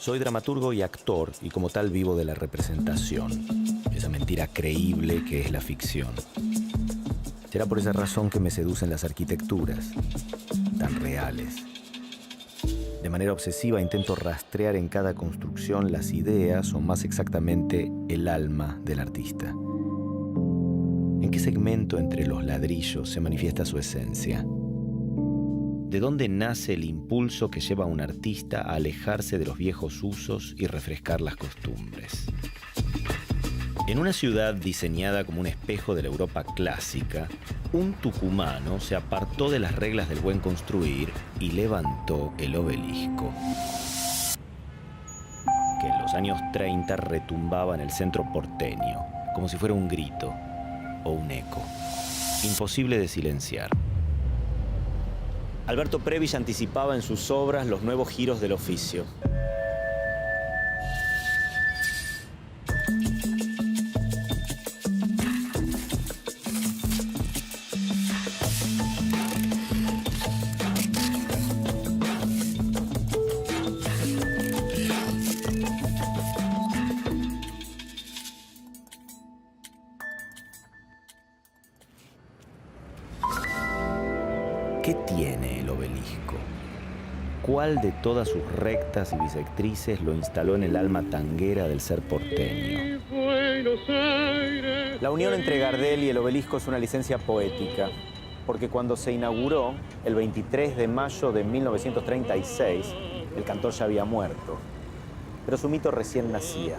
Soy dramaturgo y actor, y como tal vivo de la representación, esa mentira creíble que es la ficción. Será por esa razón que me seducen las arquitecturas, tan reales. De manera obsesiva intento rastrear en cada construcción las ideas, o más exactamente, el alma del artista. ¿En qué segmento entre los ladrillos se manifiesta su esencia? ¿De dónde nace el impulso que lleva a un artista a alejarse de los viejos usos y refrescar las costumbres? En una ciudad diseñada como un espejo de la Europa clásica, un tucumano se apartó de las reglas del buen construir y levantó el Obelisco, que en los años 30 retumbaba en el centro porteño, como si fuera un grito o un eco, imposible de silenciar. Alberto Prebisch anticipaba en sus obras los nuevos giros del oficio. ¿Qué tiene el Obelisco? ¿Cuál de todas sus rectas y bisectrices lo instaló en el alma tanguera del ser porteño? La unión entre Gardel y el Obelisco es una licencia poética, porque cuando se inauguró, el 23 de mayo de 1936, el cantor ya había muerto, pero su mito recién nacía.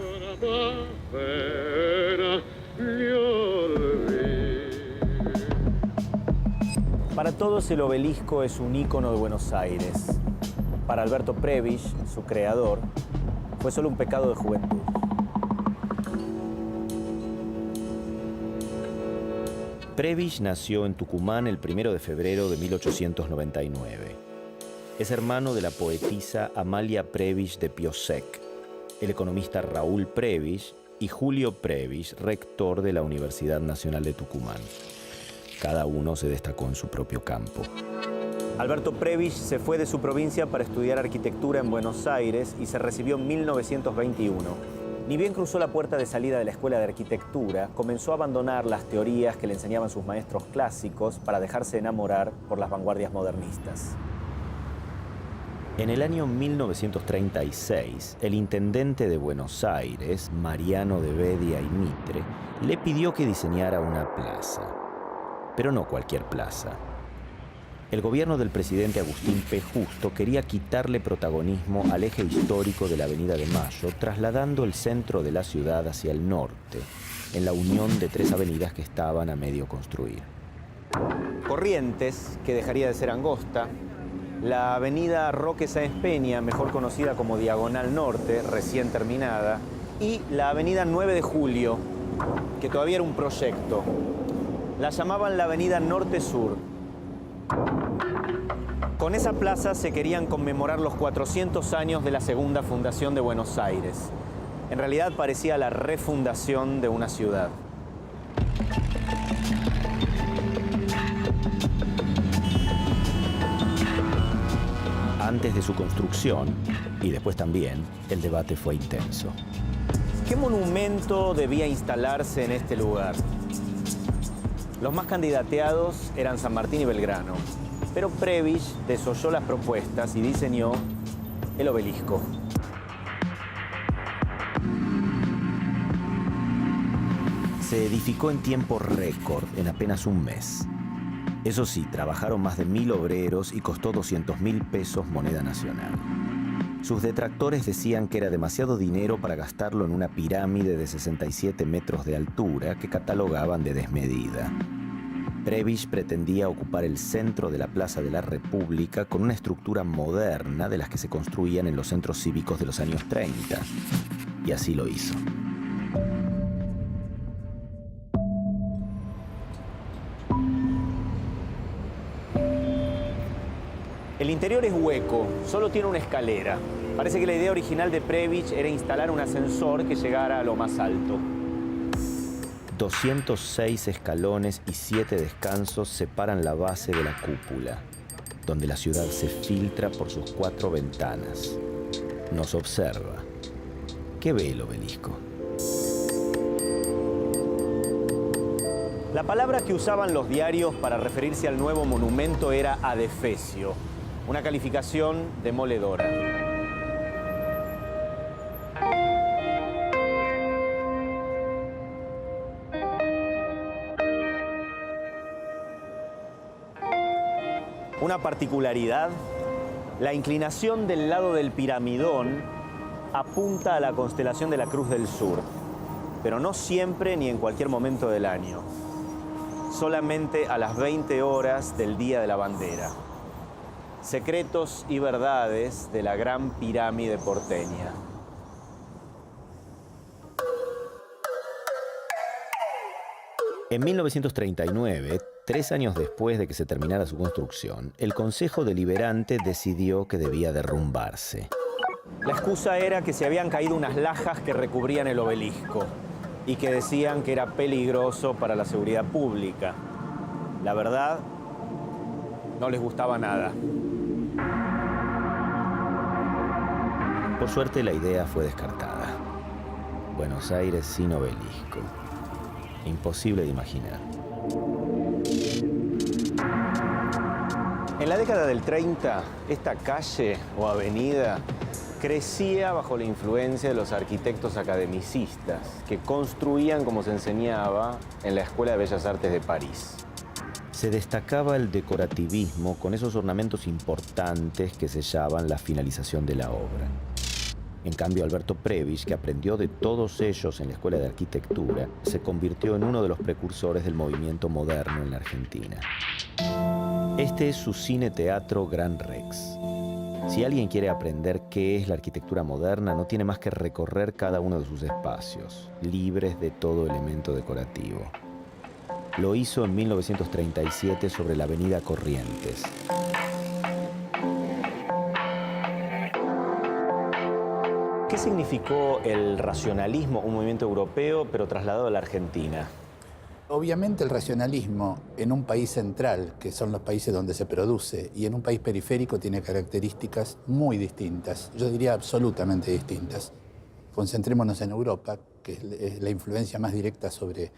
Para todos el Obelisco es un ícono de Buenos Aires. Para Alberto Prebisch, su creador, fue solo un pecado de juventud. Prebisch nació en Tucumán el 1 de febrero de 1899. Es hermano de la poetisa Amalia Prebisch de Piosek, el economista Raúl Prebisch y Julio Prebisch, rector de la Universidad Nacional de Tucumán. Cada uno se destacó en su propio campo. Alberto Prebisch se fue de su provincia para estudiar arquitectura en Buenos Aires y se recibió en 1921. Ni bien cruzó la puerta de salida de la Escuela de Arquitectura, comenzó a abandonar las teorías que le enseñaban sus maestros clásicos para dejarse enamorar por las vanguardias modernistas. En el año 1936, el intendente de Buenos Aires, Mariano de Bedia y Mitre, le pidió que diseñara una plaza. Pero no cualquier plaza. El gobierno del presidente Agustín P. Justo quería quitarle protagonismo al eje histórico de la Avenida de Mayo, trasladando el centro de la ciudad hacia el norte, en la unión de tres avenidas que estaban a medio construir. Corrientes, que dejaría de ser angosta, la avenida Roque Sáenz Peña, mejor conocida como Diagonal Norte, recién terminada, y la avenida 9 de Julio, que todavía era un proyecto. La llamaban la Avenida Norte-Sur. Con esa plaza se querían conmemorar los 400 años de la segunda fundación de Buenos Aires. En realidad parecía la refundación de una ciudad. Antes de su construcción, y después también, el debate fue intenso. ¿Qué monumento debía instalarse en este lugar? Los más candidateados eran San Martín y Belgrano, pero Prebisch desoyó las propuestas y diseñó el Obelisco. Se edificó en tiempo récord, en apenas un mes. Eso sí, trabajaron más de 1000 obreros y costó 200.000 pesos moneda nacional. Sus detractores decían que era demasiado dinero para gastarlo en una pirámide de 67 metros de altura que catalogaban de desmedida. Prebisch pretendía ocupar el centro de la Plaza de la República con una estructura moderna de las que se construían en los centros cívicos de los años 30. Y así lo hizo. El interior es hueco, solo tiene una escalera. Parece que la idea original de Prebisch era instalar un ascensor que llegara a lo más alto. 206 escalones y 7 descansos separan la base de la cúpula, donde la ciudad se filtra por sus 4 ventanas. nos observa. ¿Qué ve el obelisco? La palabra que usaban los diarios para referirse al nuevo monumento era adefesio, una calificación demoledora. Una particularidad, la inclinación del lado del piramidón apunta a la constelación de la Cruz del Sur, pero no siempre ni en cualquier momento del año. Solamente a las 20 horas del Día de la Bandera. Secretos y verdades de la Gran Pirámide porteña. En 1939, 3 años después de que se terminara su construcción, el Consejo Deliberante decidió que debía derrumbarse. La excusa era que se habían caído unas lajas que recubrían el obelisco y que decían que era peligroso para la seguridad pública. La verdad, no les gustaba nada. Por suerte, la idea fue descartada. Buenos Aires sin obelisco. Imposible de imaginar. En la década del 30, esta calle o avenida crecía bajo la influencia de los arquitectos academicistas que construían como se enseñaba en la Escuela de Bellas Artes de París. Se destacaba el decorativismo con esos ornamentos importantes que sellaban la finalización de la obra. En cambio, Alberto Prebisch, que aprendió de todos ellos en la Escuela de Arquitectura, se convirtió en uno de los precursores del movimiento moderno en la Argentina. Este es su cine-teatro Gran Rex. Si alguien quiere aprender qué es la arquitectura moderna, no tiene más que recorrer cada uno de sus espacios, libres de todo elemento decorativo. Lo hizo en 1937 sobre la avenida Corrientes. ¿Qué significó el racionalismo, un movimiento europeo, pero trasladado a la Argentina? Obviamente el racionalismo en un país central, que son los países donde se produce, y en un país periférico tiene características muy distintas, yo diría absolutamente distintas. Concentrémonos en Europa, que es la influencia más directa sobre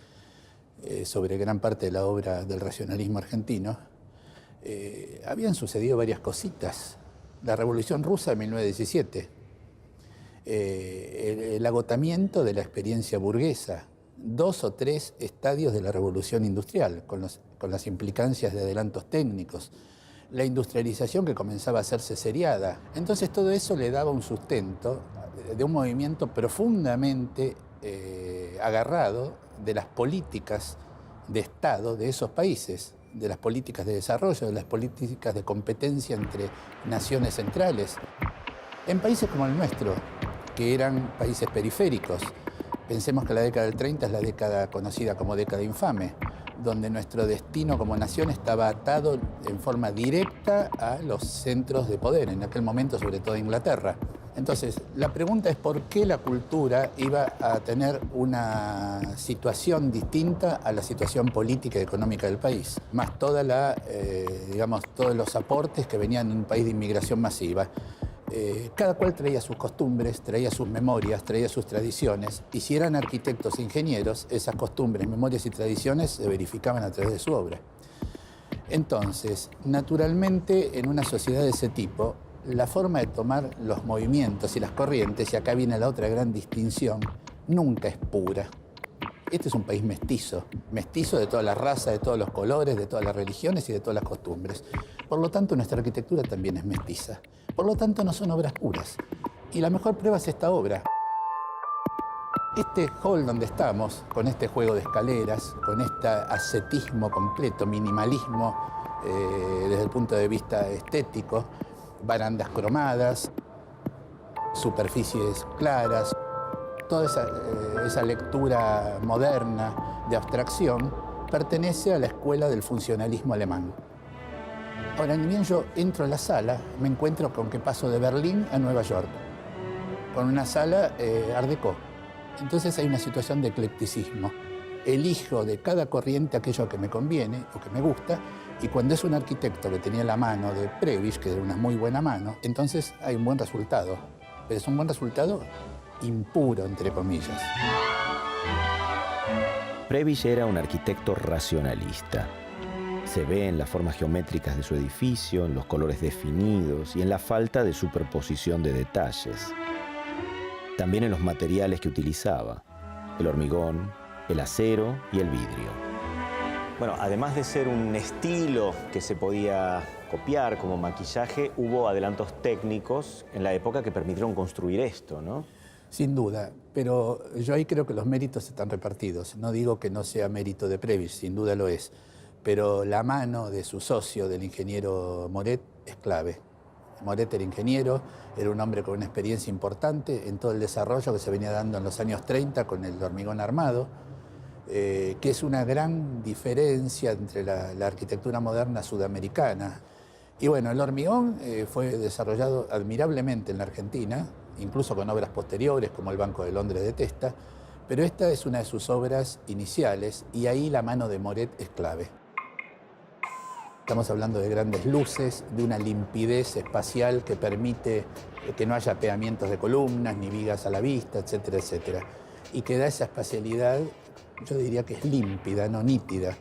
gran parte de la obra del racionalismo argentino. Habían sucedido varias cositas. La Revolución Rusa de 1917, el agotamiento de la experiencia burguesa, 2 o 3 estadios de la revolución industrial, con las implicancias de adelantos técnicos, la industrialización que comenzaba a hacerse seriada. Entonces todo eso le daba un sustento de un movimiento profundamente agarrado de las políticas de Estado de esos países, de las políticas de desarrollo, de las políticas de competencia entre naciones centrales. En países como el nuestro, que eran países periféricos, pensemos que la década del 30 es la década conocida como década infame, donde nuestro destino como nación estaba atado en forma directa a los centros de poder, en aquel momento sobre todo Inglaterra. Entonces, la pregunta es por qué la cultura iba a tener una situación distinta a la situación política y económica del país, más todos los aportes que venían de un país de inmigración masiva. Cada cual traía sus costumbres, traía sus memorias, traía sus tradiciones, y si eran arquitectos e ingenieros, esas costumbres, memorias y tradiciones se verificaban a través de su obra. Entonces, naturalmente, en una sociedad de ese tipo, la forma de tomar los movimientos y las corrientes, y acá viene la otra gran distinción, nunca es pura. Este es un país mestizo, mestizo de todas las razas, de todos los colores, de todas las religiones y de todas las costumbres. Por lo tanto, nuestra arquitectura también es mestiza. Por lo tanto, no son obras puras. Y la mejor prueba es esta obra. Este hall donde estamos, con este juego de escaleras, con este ascetismo completo, minimalismo desde el punto de vista estético, barandas cromadas, superficies claras, toda esa lectura moderna de abstracción pertenece a la escuela del funcionalismo alemán. Ahora, ni bien yo entro a la sala, me encuentro con que paso de Berlín a Nueva York, con una sala Art Deco. Entonces hay una situación de eclecticismo. Elijo de cada corriente aquello que me conviene o que me gusta, y cuando es un arquitecto que tenía la mano de Prebisch, que era una muy buena mano, entonces hay un buen resultado. pero es un buen resultado impuro, entre comillas. Prebisch era un arquitecto racionalista. Se ve en las formas geométricas de su edificio, en los colores definidos y en la falta de superposición de detalles. También en los materiales que utilizaba: el hormigón, el acero y el vidrio. Bueno, además de ser un estilo que se podía copiar como maquillaje, hubo adelantos técnicos en la época que permitieron construir esto, ¿no? Sin duda, pero yo ahí creo que los méritos están repartidos. No digo que no sea mérito de Prebisch, sin duda lo es, pero la mano de su socio, del ingeniero Moret, es clave. Moret era ingeniero, era un hombre con una experiencia importante en todo el desarrollo que se venía dando en los años 30 con el hormigón armado, que es una gran diferencia entre la arquitectura moderna sudamericana. Y bueno, el hormigón fue desarrollado admirablemente en la Argentina, incluso con obras posteriores como el Banco de Londres de Testa, pero esta es una de sus obras iniciales y ahí la mano de Moret es clave. Estamos hablando de grandes luces, de una limpidez espacial que permite que no haya peamientos de columnas ni vigas a la vista, etcétera, etcétera. Y que da esa espacialidad, yo diría que es límpida, no nítida.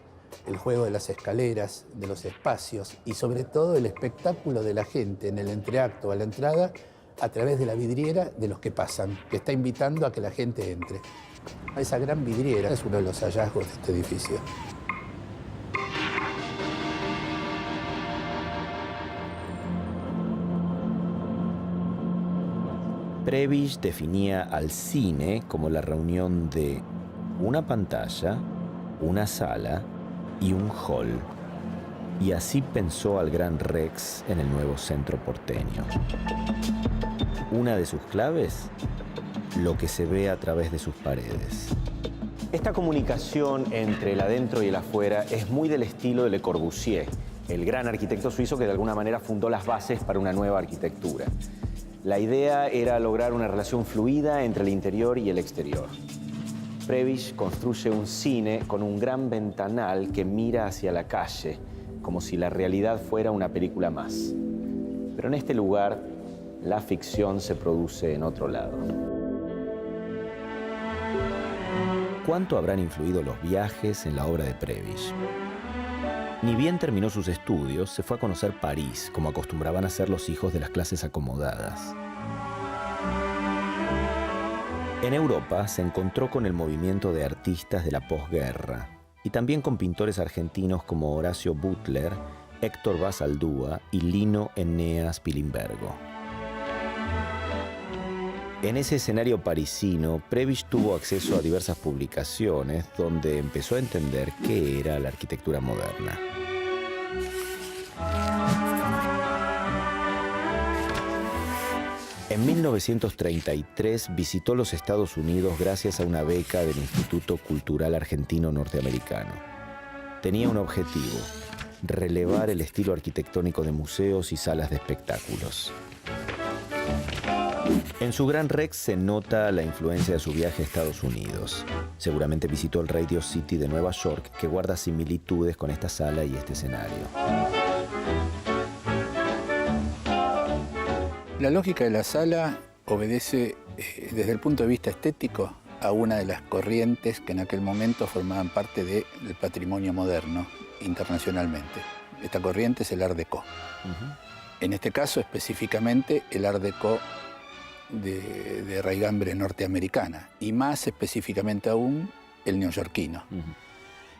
El juego de las escaleras, de los espacios y sobre todo el espectáculo de la gente en el entreacto a la entrada a través de la vidriera de los que pasan, que está invitando a que la gente entre. Esa gran vidriera es uno de los hallazgos de este edificio. Prebisch definía al cine como la reunión de una pantalla, una sala y un hall. Y así pensó al Gran Rex en el nuevo centro porteño. Una de sus claves: lo que se ve a través de sus paredes. Esta comunicación entre el adentro y el afuera es muy del estilo de Le Corbusier, el gran arquitecto suizo que de alguna manera fundó las bases para una nueva arquitectura. La idea era lograr una relación fluida entre el interior y el exterior. Prebisch construye un cine con un gran ventanal que mira hacia la calle, como si la realidad fuera una película más. Pero en este lugar, la ficción se produce en otro lado. ¿Cuánto habrán influido los viajes en la obra de Prebisch? Ni bien terminó sus estudios, se fue a conocer París, como acostumbraban a hacer los hijos de las clases acomodadas. En Europa se encontró con el movimiento de artistas de la posguerra y también con pintores argentinos como Horacio Butler, Héctor Basaldúa y Lino Eneas Pilimbergo. En ese escenario parisino, Prebisch tuvo acceso a diversas publicaciones donde empezó a entender qué era la arquitectura moderna. En 1933 visitó los Estados Unidos gracias a una beca del Instituto Cultural Argentino Norteamericano. Tenía un objetivo: relevar el estilo arquitectónico de museos y salas de espectáculos. En su Gran Rex se nota la influencia de su viaje a Estados Unidos. Seguramente visitó el Radio City de Nueva York, que guarda similitudes con esta sala y este escenario. La lógica de la sala obedece, desde el punto de vista estético, a una de las corrientes que en aquel momento formaban parte del patrimonio moderno internacionalmente. Esta corriente es el Art Deco. En este caso, específicamente, el Art Deco de raigambre norteamericana y más específicamente aún el neoyorquino.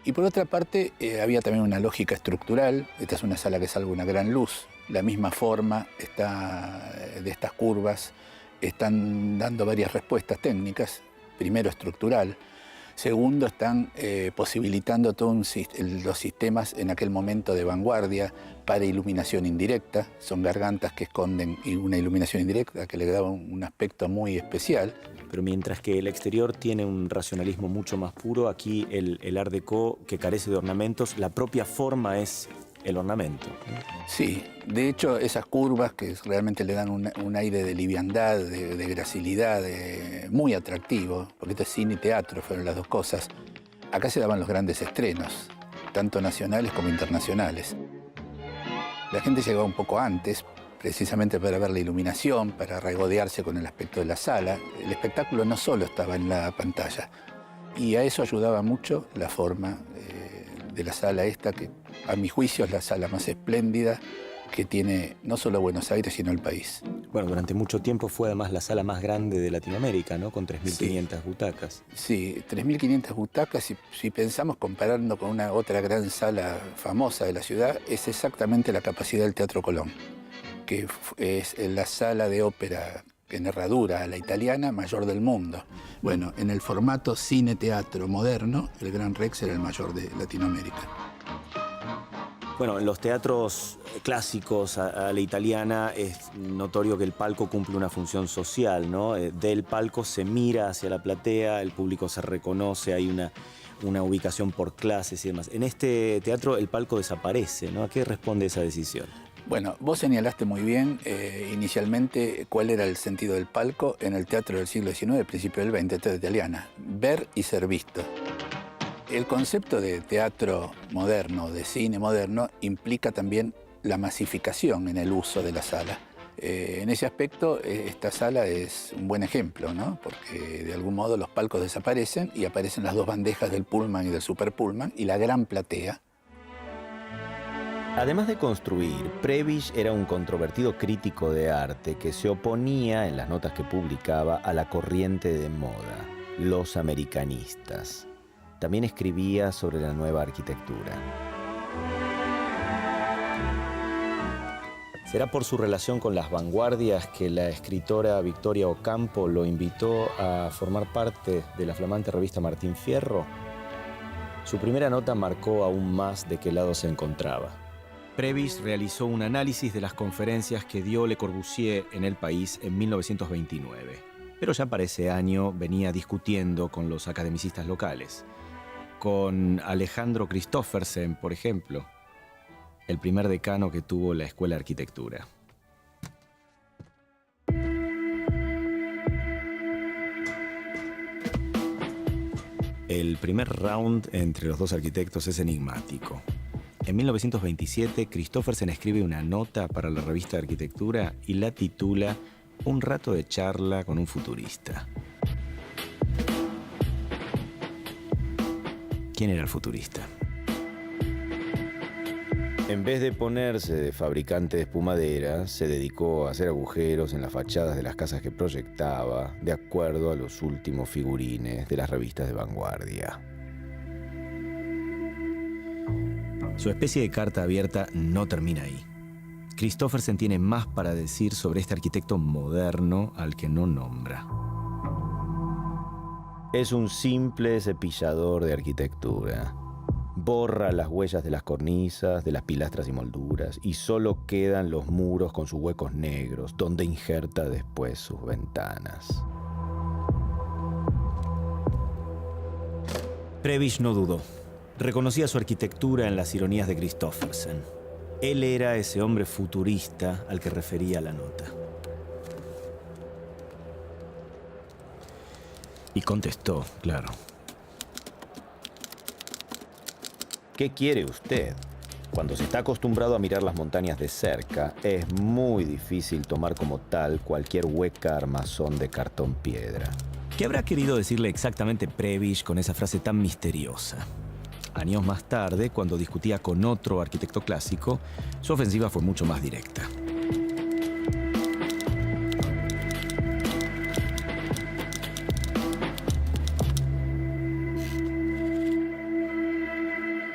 Y por otra parte había también una lógica estructural. Esta es una sala que salga una gran luz, la misma forma de estas curvas están dando varias respuestas técnicas. Primero, estructural. Segundo, están posibilitando todos los sistemas en aquel momento de vanguardia para iluminación indirecta. Son gargantas que esconden una iluminación indirecta que le da un aspecto muy especial. Pero mientras que el exterior tiene un racionalismo mucho más puro, aquí el Art Deco, que carece de ornamentos, la propia forma es el ornamento. Sí, de hecho esas curvas que realmente le dan un aire de liviandad, de gracilidad, muy atractivo, porque esto es cine y teatro, fueron las dos cosas. Acá se daban los grandes estrenos, tanto nacionales como internacionales. La gente llegaba un poco antes, precisamente para ver la iluminación, para regodearse con el aspecto de la sala. El espectáculo no solo estaba en la pantalla, y a eso ayudaba mucho la forma de la sala esta, que a mi juicio es la sala más espléndida que tiene no solo Buenos Aires, sino el país. Bueno, durante mucho tiempo fue además la sala más grande de Latinoamérica, ¿no? Con 3.500 butacas. Sí, 3.500 butacas, y si pensamos comparando con una otra gran sala famosa de la ciudad, es exactamente la capacidad del Teatro Colón, que es la sala de ópera en herradura a la italiana mayor del mundo. Bueno, en el formato cine-teatro moderno, el Gran Rex era el mayor de Latinoamérica. Bueno, en los teatros clásicos a la italiana es notorio que el palco cumple una función social, ¿no? Del palco se mira hacia la platea, el público se reconoce, hay una ubicación por clases y demás. En este teatro el palco desaparece, ¿no? ¿A qué responde esa decisión? Bueno, vos señalaste muy bien inicialmente cuál era el sentido del palco en el teatro del siglo XIX, principio del XX, teatro italiana: ver y ser visto. El concepto de teatro moderno, de cine moderno, implica también la masificación en el uso de la sala. En ese aspecto, esta sala es un buen ejemplo, ¿no? Porque de algún modo los palcos desaparecen y aparecen las dos bandejas del Pullman y del Super Pullman y la gran platea. Además de construir, Prebisch era un controvertido crítico de arte que se oponía en las notas que publicaba a la corriente de moda, los americanistas. También escribía sobre la nueva arquitectura. Será por su relación con las vanguardias que la escritora Victoria Ocampo lo invitó a formar parte de la flamante revista Martín Fierro. Su primera nota marcó aún más de qué lado se encontraba. Prebisch realizó un análisis de las conferencias que dio Le Corbusier en el país en 1929. Pero ya para ese año venía discutiendo con los academicistas locales. Con Alejandro Christoffersen, por ejemplo, el primer decano que tuvo la Escuela de Arquitectura. El primer round entre los dos arquitectos es enigmático. En 1927, Christoffersen escribe una nota para la revista de Arquitectura y la titula Un rato de charla con un futurista. ¿Quién era el futurista? En vez de ponerse de fabricante de espumadera, se dedicó a hacer agujeros en las fachadas de las casas que proyectaba, de acuerdo a los últimos figurines de las revistas de vanguardia. Su especie de carta abierta no termina ahí. Christoffersen tiene más para decir sobre este arquitecto moderno al que no nombra. Es un simple cepillador de arquitectura. Borra las huellas de las cornisas, de las pilastras y molduras, y solo quedan los muros con sus huecos negros, donde injerta después sus ventanas. Prebisch no dudó. Reconocía su arquitectura en las ironías de Christoffersen. Él era ese hombre futurista al que refería la nota. Y contestó, claro. ¿Qué quiere usted? Cuando se está acostumbrado a mirar las montañas de cerca, es muy difícil tomar como tal cualquier hueca armazón de cartón piedra. ¿Qué habrá querido decirle exactamente Prebisch con esa frase tan misteriosa? Años más tarde, cuando discutía con otro arquitecto clásico, su ofensiva fue mucho más directa.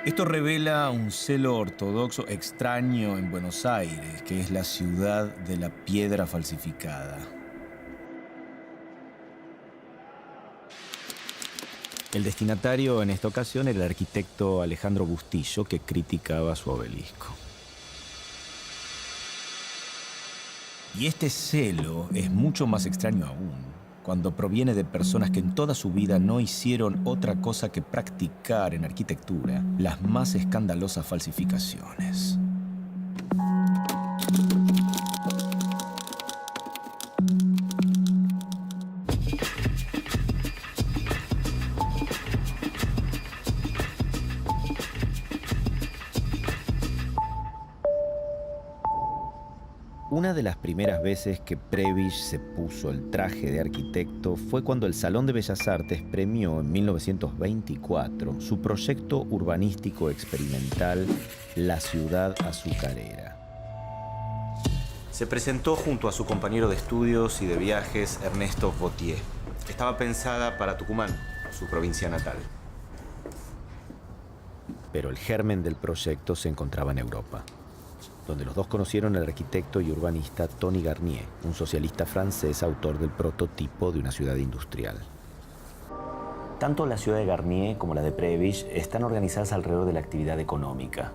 Esto revela un celo ortodoxo extraño en Buenos Aires, que es la ciudad de la piedra falsificada. El destinatario en esta ocasión era el arquitecto Alejandro Bustillo, que criticaba su obelisco. Y este celo es mucho más extraño aún, cuando proviene de personas que en toda su vida no hicieron otra cosa que practicar en arquitectura las más escandalosas falsificaciones. Una de las primeras veces que Prebisch se puso el traje de arquitecto fue cuando el Salón de Bellas Artes premió en 1924 su proyecto urbanístico experimental La ciudad azucarera. Se presentó junto a su compañero de estudios y de viajes, Ernesto Vauthier. Estaba pensada para Tucumán, su provincia natal. Pero el germen del proyecto se encontraba en Europa, donde los dos conocieron al arquitecto y urbanista Tony Garnier, un socialista francés autor del prototipo de una ciudad industrial. Tanto la ciudad de Garnier como la de Prebisch están organizadas alrededor de la actividad económica.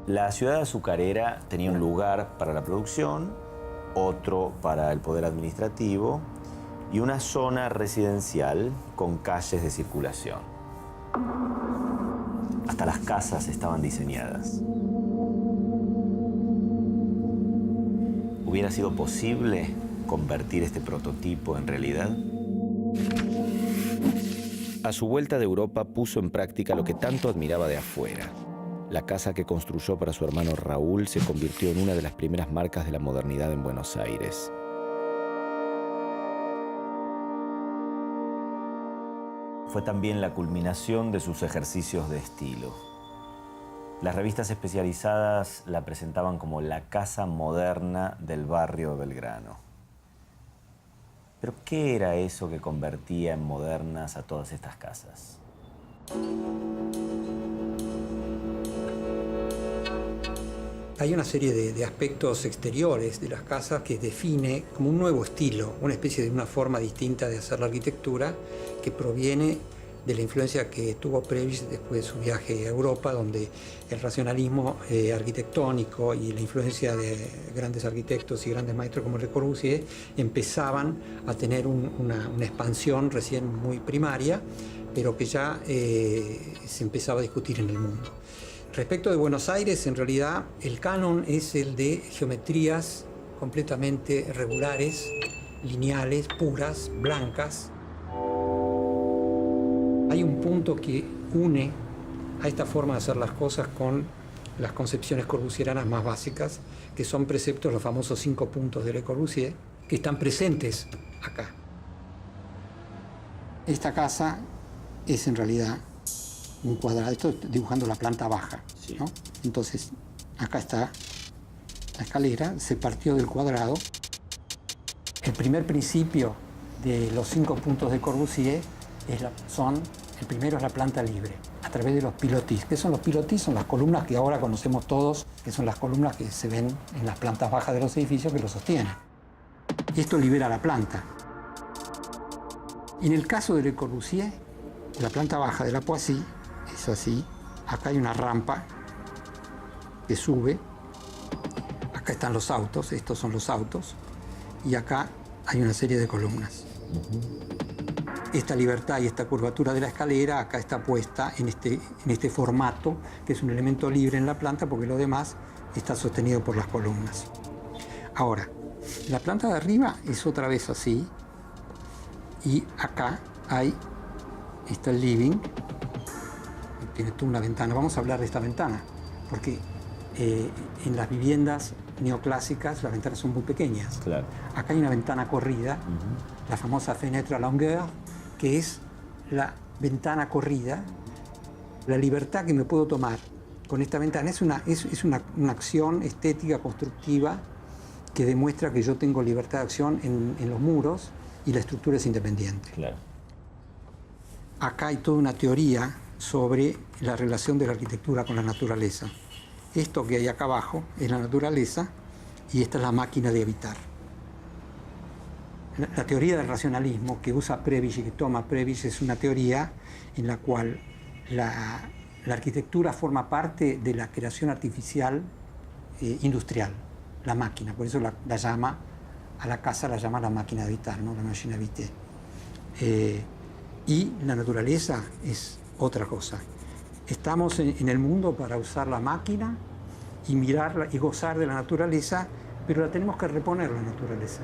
La ciudad azucarera tenía un lugar para la producción, otro para el poder administrativo y una zona residencial con calles de circulación. Hasta las casas estaban diseñadas. ¿Hubiera sido posible convertir este prototipo en realidad? A su vuelta de Europa puso en práctica lo que tanto admiraba de afuera. La casa que construyó para su hermano Raúl se convirtió en una de las primeras marcas de la modernidad en Buenos Aires. Fue también la culminación de sus ejercicios de estilo. Las revistas especializadas la presentaban como la casa moderna del barrio Belgrano. ¿Pero qué era eso que convertía en modernas a todas estas casas? Hay una serie de aspectos exteriores de las casas que define como un nuevo estilo, una especie de una forma distinta de hacer la arquitectura que proviene de la influencia que tuvo Prebisch después de su viaje a Europa, donde el racionalismo arquitectónico y la influencia de grandes arquitectos y grandes maestros como Le Corbusier empezaban a tener una expansión recién muy primaria, pero que ya se empezaba a discutir en el mundo. Respecto de Buenos Aires, en realidad el canon es el de geometrías completamente regulares, lineales, puras, blancas. Hay un punto que une a esta forma de hacer las cosas con las concepciones corbusieranas más básicas, que son preceptos, los famosos 5 puntos de Le Corbusier, que están presentes acá. Esta casa es en realidad un cuadrado, esto dibujando la planta baja, sí, ¿no? Entonces, acá está la escalera, se partió del cuadrado. El primer principio de los 5 puntos de Corbusier el primero es la planta libre, a través de los pilotis. ¿Qué son los pilotis? Son las columnas que ahora conocemos todos, que son las columnas que se ven en las plantas bajas de los edificios que los sostienen. Y esto libera la planta. Y en el caso de Le Corbusier, la planta baja de la Poissy es así. Acá hay una rampa que sube. Acá están los autos, estos son los autos. Y acá hay una serie de columnas. Esta libertad y esta curvatura de la escalera acá está puesta en este formato, que es un elemento libre en la planta, porque lo demás está sostenido por las columnas. Ahora, la planta de arriba es otra vez así, y acá está el living, tiene toda una ventana. Vamos a hablar de esta ventana, porque en las viviendas neoclásicas las ventanas son muy pequeñas. Claro. Acá hay una ventana corrida, la famosa fenêtre à longueur, que es la ventana corrida, la libertad que me puedo tomar con esta ventana. Es una acción estética, constructiva, que demuestra que yo tengo libertad de acción en los muros y la estructura es independiente. Claro. Acá hay toda una teoría sobre la relación de la arquitectura con la naturaleza. Esto que hay acá abajo es la naturaleza y esta es la máquina de habitar. La teoría del racionalismo que usa Prebisch y que toma Prebisch es una teoría en la cual la arquitectura forma parte de la creación artificial industrial, la máquina. Por eso la llama, a la casa la llama la máquina de habitar, ¿no? La machine à habiter. Y la naturaleza es otra cosa. Estamos en el mundo para usar la máquina y mirarla y gozar de la naturaleza, pero la tenemos que reponer, la naturaleza.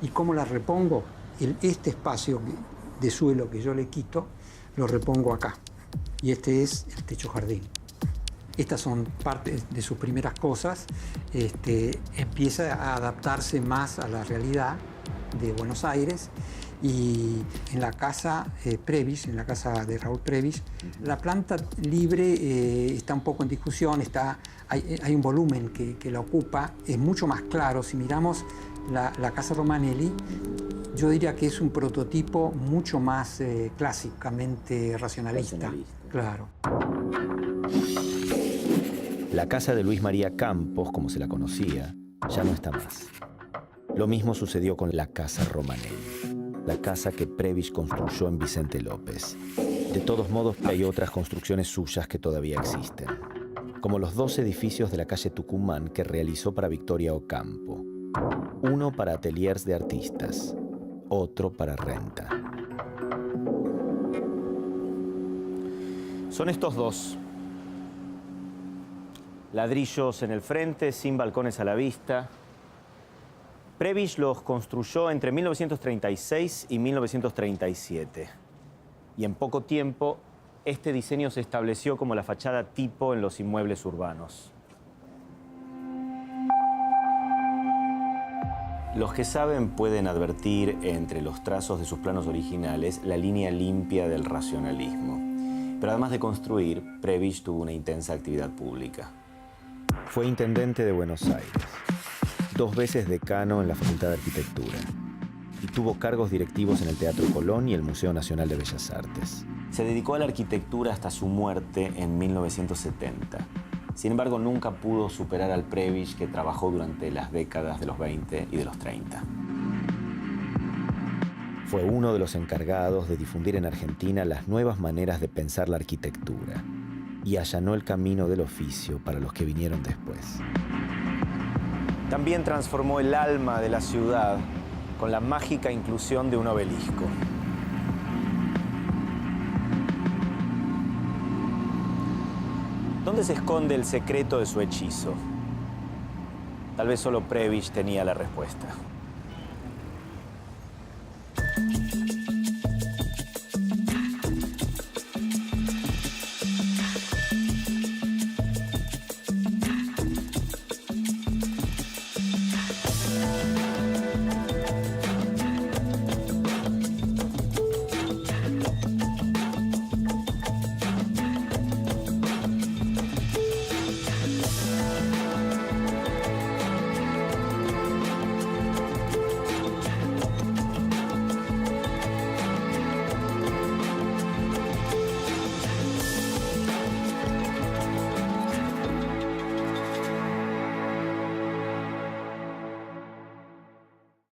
¿Y cómo la repongo? Este espacio de suelo que yo le quito, lo repongo acá. Y este es el techo jardín. Estas son parte de sus primeras cosas. Empieza a adaptarse más a la realidad de Buenos Aires. Y en la casa Previs, en la casa de Raúl Previs, la planta libre está un poco en discusión, hay un volumen que la ocupa, es mucho más claro. Si miramos la casa Romanelli, yo diría que es un prototipo mucho más clásicamente racionalista. Claro. La casa de Luis María Campos, como se la conocía, ya no está más. Lo mismo sucedió con la casa Romanelli, la casa que Previs construyó en Vicente López. De todos modos, hay otras construcciones suyas que todavía existen, como los 2 edificios de la calle Tucumán que realizó para Victoria Ocampo. Uno para ateliers de artistas, otro para renta. Son estos 2. Ladrillos en el frente, sin balcones a la vista. Previs los construyó entre 1936 y 1937. Y en poco tiempo, este diseño se estableció como la fachada tipo en los inmuebles urbanos. Los que saben pueden advertir entre los trazos de sus planos originales la línea limpia del racionalismo. Pero además de construir, Previs tuvo una intensa actividad pública. Fue intendente de Buenos Aires, 2 veces decano en la Facultad de Arquitectura y tuvo cargos directivos en el Teatro Colón y el Museo Nacional de Bellas Artes. Se dedicó a la arquitectura hasta su muerte en 1970. Sin embargo, nunca pudo superar al Previs que trabajó durante las décadas de los 20 y de los 30. Fue uno de los encargados de difundir en Argentina las nuevas maneras de pensar la arquitectura y allanó el camino del oficio para los que vinieron después. También transformó el alma de la ciudad con la mágica inclusión de un obelisco. ¿Dónde se esconde el secreto de su hechizo? Tal vez solo Previs tenía la respuesta.